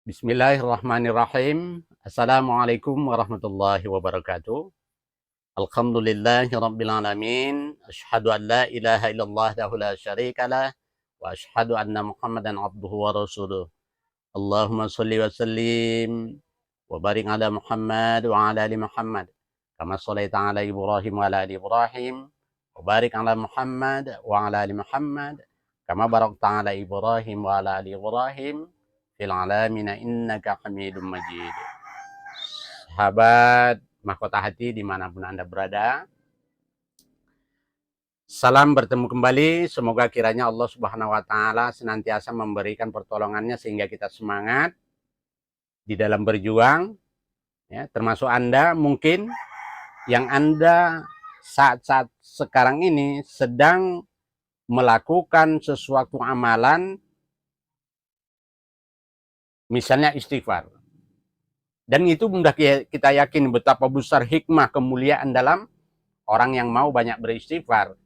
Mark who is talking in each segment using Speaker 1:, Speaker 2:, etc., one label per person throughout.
Speaker 1: Bismillahirrahmanirrahim. Assalamualaikum warahmatullahi wabarakatuh. Alhamdulillahi rabbil alamin. Asyhadu an la ilaha illallah dahu la syarikalah. Wa asyhadu anna Muhammadan abduhu wa rasuluh. Allahumma salli wa sallim wa barik ala Muhammad wa ala ali Muhammad. Kama sallaita ala Ibrahim wa ala ali Ibrahim. Wa barik ala Muhammad wa ala ali Muhammad. Kama barakta ala Ibrahim wa ala ali Ibrahim fil alamin innaka Hamidum Majid. Sahabat mahkota hati dimanapun Anda berada, salam bertemu kembali. Semoga kiranya Allah Subhanahu wa Ta'ala senantiasa memberikan pertolongannya sehingga kita semangat di dalam berjuang. Ya, termasuk Anda mungkin yang Anda saat-saat sekarang ini sedang melakukan sesuatu amalan, misalnya istighfar. Dan itu mudah kita yakin betapa besar hikmah kemuliaan dalam orang yang mau banyak beristighfar.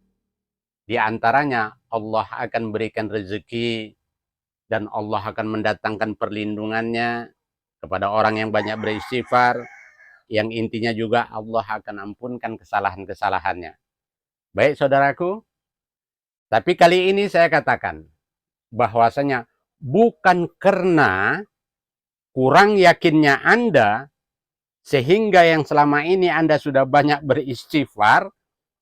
Speaker 1: Di antaranya Allah akan berikan rezeki dan Allah akan mendatangkan perlindungannya kepada orang yang banyak beristighfar. Yang intinya juga Allah akan ampunkan kesalahan-kesalahannya. Baik saudaraku, tapi kali ini saya katakan bahwasanya bukan karena kurang yakinnya Anda sehingga yang selama ini Anda sudah banyak beristighfar,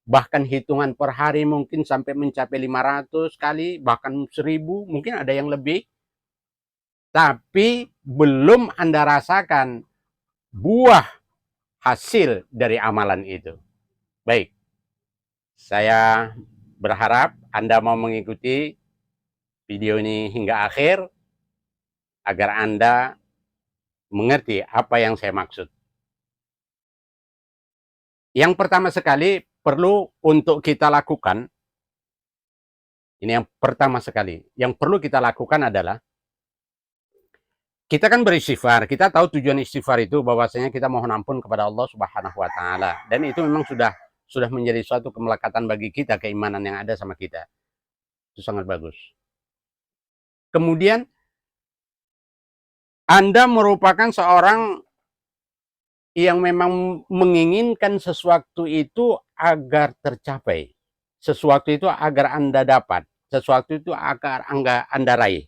Speaker 1: bahkan hitungan per hari mungkin sampai mencapai 500 kali, bahkan 1000, mungkin ada yang lebih, tapi belum Anda rasakan buah hasil dari amalan itu. Baik, saya berharap Anda mau mengikuti video ini hingga akhir agar Anda mengerti apa yang saya maksud. Yang pertama sekali perlu untuk kita lakukan, ini yang pertama sekali, yang perlu kita lakukan adalah kita kan beristighfar, kita tahu tujuan istighfar itu bahwasanya kita mohon ampun kepada Allah Subhanahu wa Ta'ala, dan itu memang sudah menjadi suatu kemelekatan bagi kita, keimanan yang ada sama kita. Itu sangat bagus. Kemudian Anda merupakan seorang yang memang menginginkan sesuatu itu agar tercapai. Sesuatu itu agar Anda dapat. Sesuatu itu agar Anda raih.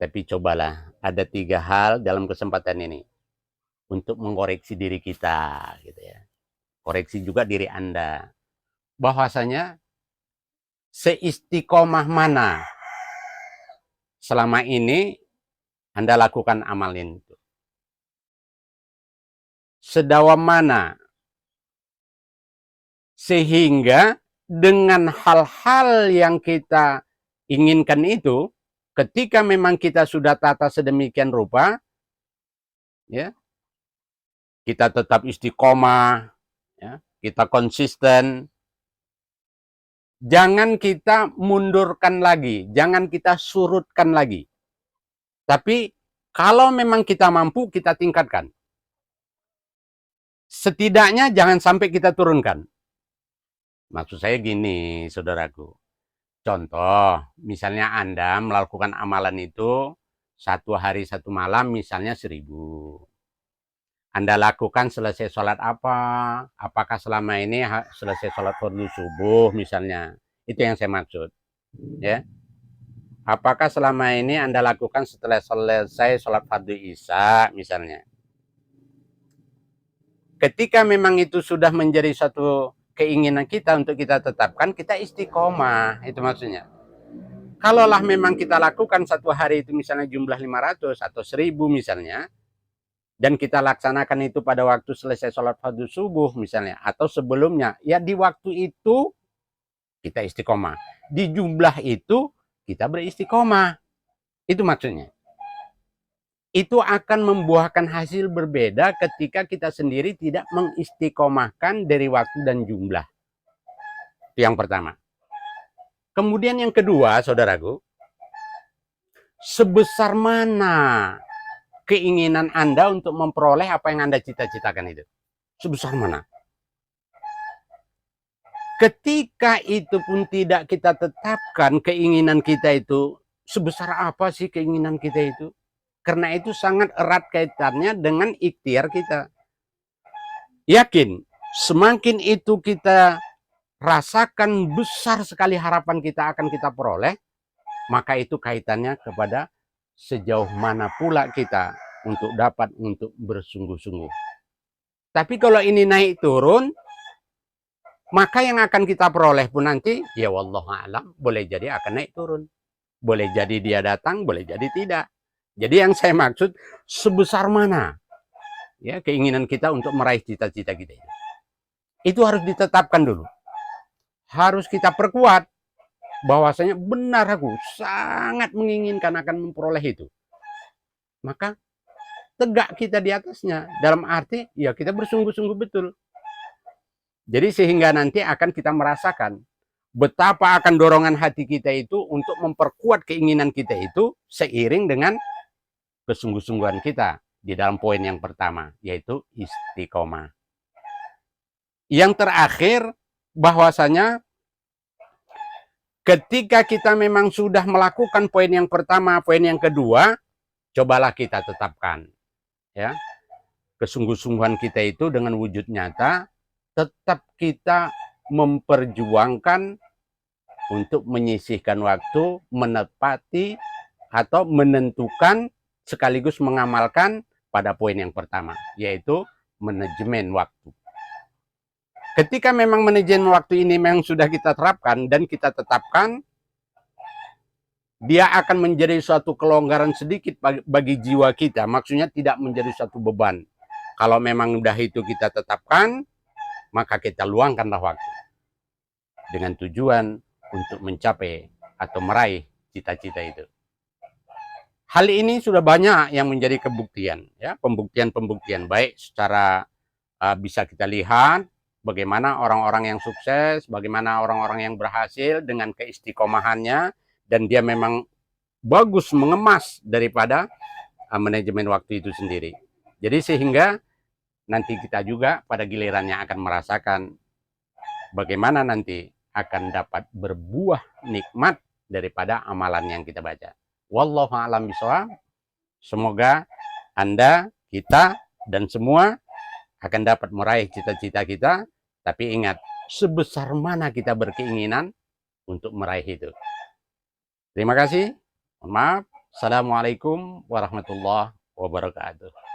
Speaker 1: Tapi cobalah, ada 3 hal dalam kesempatan ini untuk mengoreksi diri kita, gitu ya. Koreksi juga diri Anda. Bahwasanya seistiqomah mana selama ini Anda lakukan amal itu. Sedalam mana sehingga dengan hal-hal yang kita inginkan itu, ketika memang kita sudah tata sedemikian rupa, ya, kita tetap istiqomah, ya, kita konsisten, jangan kita mundurkan lagi, jangan kita surutkan lagi. Tapi kalau memang kita mampu, kita tingkatkan. Setidaknya jangan sampai kita turunkan. Maksud saya gini, saudaraku. Contoh, misalnya Anda melakukan amalan itu 1 hari 1 malam, misalnya 1000. Anda lakukan selesai sholat apa? Apakah selama ini selesai sholat fardu subuh misalnya? Itu yang saya maksud. Ya. Apakah selama ini Anda lakukan setelah selesai sholat fardu isya misalnya? Ketika memang itu sudah menjadi satu keinginan kita untuk kita tetapkan, kita istiqomah, itu maksudnya. Kalaulah memang kita lakukan 1 hari itu misalnya jumlah 500 atau 1000 misalnya, dan kita laksanakan itu pada waktu selesai sholat fardu subuh misalnya, atau sebelumnya, ya di waktu itu kita istiqomah. Di jumlah itu kita beristiqomah. Itu maksudnya. Itu akan membuahkan hasil berbeda ketika kita sendiri tidak mengistiqomahkan dari waktu dan jumlah. Itu yang pertama. Kemudian yang kedua, saudaraku, sebesar mana keinginan Anda untuk memperoleh apa yang Anda cita-citakan itu? Sebesar mana? Ketika itu pun tidak kita tetapkan keinginan kita itu, sebesar apa sih keinginan kita itu? Karena itu sangat erat kaitannya dengan ikhtiar kita. Yakin, semakin itu kita rasakan besar sekali harapan kita akan kita peroleh, maka itu kaitannya kepada sejauh mana pula kita untuk bersungguh-sungguh. Tapi kalau ini naik turun, maka yang akan kita peroleh pun nanti, ya wallahu alam, boleh jadi akan naik turun. Boleh jadi dia datang, boleh jadi tidak. Jadi yang saya maksud, sebesar mana ya keinginan kita untuk meraih cita-cita kita itu harus ditetapkan dulu. Harus kita perkuat bahwasanya benar aku sangat menginginkan akan memperoleh itu. Maka tegak kita di atasnya. Dalam arti ya kita bersungguh-sungguh betul. Jadi sehingga nanti akan kita merasakan betapa akan dorongan hati kita itu untuk memperkuat keinginan kita itu seiring dengan kesungguh-sungguhan kita di dalam poin yang pertama, yaitu istiqomah. Yang terakhir, bahwasanya ketika kita memang sudah melakukan poin yang pertama, poin yang kedua, cobalah kita tetapkan. Ya, kesungguh-sungguhan kita itu dengan wujud nyata, tetap kita memperjuangkan untuk menyisihkan waktu, menepati atau menentukan sekaligus mengamalkan pada poin yang pertama, yaitu manajemen waktu. Ketika memang manajemen waktu ini memang sudah kita terapkan dan kita tetapkan, dia akan menjadi suatu kelonggaran sedikit bagi jiwa kita. Maksudnya tidak menjadi suatu beban. Kalau memang udah itu kita tetapkan, maka kita luangkanlah waktu dengan tujuan untuk mencapai atau meraih cita-cita itu. Hal ini sudah banyak yang menjadi kebuktian, ya, pembuktian baik secara bisa kita lihat bagaimana orang-orang yang sukses, bagaimana orang-orang yang berhasil dengan keistiqomahannya, dan dia memang bagus mengemas daripada manajemen waktu itu sendiri. Jadi sehingga nanti kita juga pada gilirannya akan merasakan bagaimana nanti akan dapat berbuah nikmat daripada amalan yang kita baca. Wallahu a'lam bishawab. Semoga Anda, kita, dan semua akan dapat meraih cita-cita kita. Tapi ingat, sebesar mana kita berkeinginan untuk meraih itu. Terima kasih. Mohon maaf. Assalamualaikum warahmatullahi wabarakatuh.